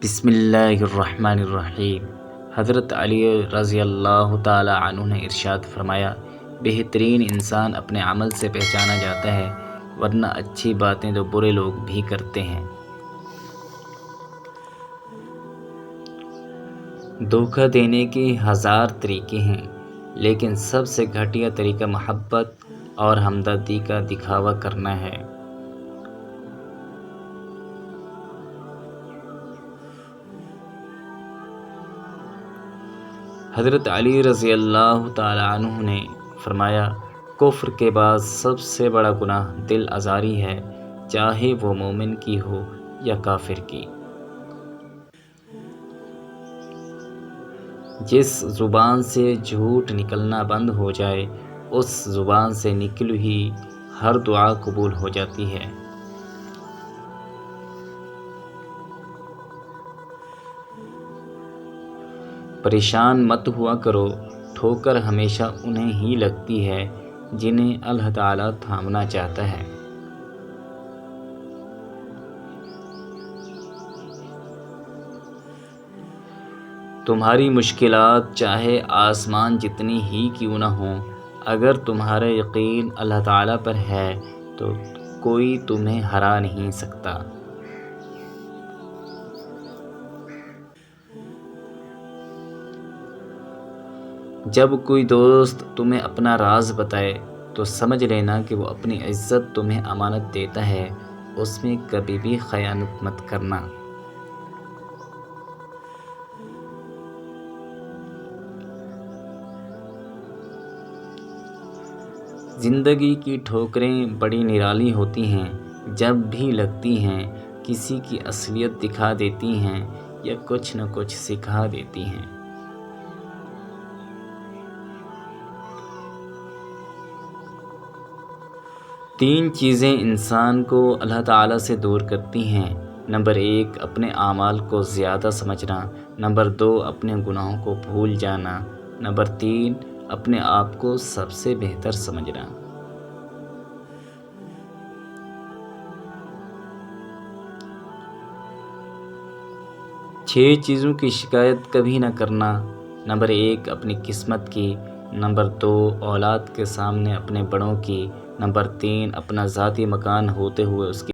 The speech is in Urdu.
بسم اللہ الرحمن الرحیم۔ حضرت علی رضی اللہ تعالی عنہ نے ارشاد فرمایا، بہترین انسان اپنے عمل سے پہچانا جاتا ہے، ورنہ اچھی باتیں تو برے لوگ بھی کرتے ہیں۔ دھوکہ دینے کے ہزار طریقے ہیں، لیکن سب سے گھٹیا طریقہ محبت اور ہمدردی کا دکھاوا کرنا ہے۔ حضرت علی رضی اللہ تعالی عنہ نے فرمایا، کفر کے بعد سب سے بڑا گناہ دل آزاری ہے، چاہے وہ مومن کی ہو یا کافر کی۔ جس زبان سے جھوٹ نکلنا بند ہو جائے، اس زبان سے نکلی ہوئی ہر دعا قبول ہو جاتی ہے۔ پریشان مت ہوا کرو، ٹھوکر ہمیشہ انہیں ہی لگتی ہے جنہیں اللہ تعالیٰ تھامنا چاہتا ہے۔ تمہاری مشکلات چاہے آسمان جتنی ہی کیوں نہ ہوں، اگر تمہارا یقین اللہ تعالیٰ پر ہے تو کوئی تمہیں ہرا نہیں سکتا۔ جب کوئی دوست تمہیں اپنا راز بتائے تو سمجھ لینا کہ وہ اپنی عزت تمہیں امانت دیتا ہے، اس میں کبھی بھی خیانت مت کرنا۔ زندگی کی ٹھوکریں بڑی نرالی ہوتی ہیں، جب بھی لگتی ہیں کسی کی اصلیت دکھا دیتی ہیں یا کچھ نہ کچھ سکھا دیتی ہیں۔ تین چیزیں انسان کو اللہ تعالیٰ سے دور کرتی ہیں۔ نمبر 1، اپنے اعمال کو زیادہ سمجھنا۔ نمبر 2، اپنے گناہوں کو بھول جانا۔ نمبر 3، اپنے آپ کو سب سے بہتر سمجھنا۔ چھ چیزوں کی شکایت کبھی نہ کرنا۔ نمبر 1، اپنی قسمت کی۔ نمبر 2، اولاد کے سامنے اپنے بڑوں کی۔ نمبر 3، اپنا ذاتی مکان ہوتے ہوئے اس کی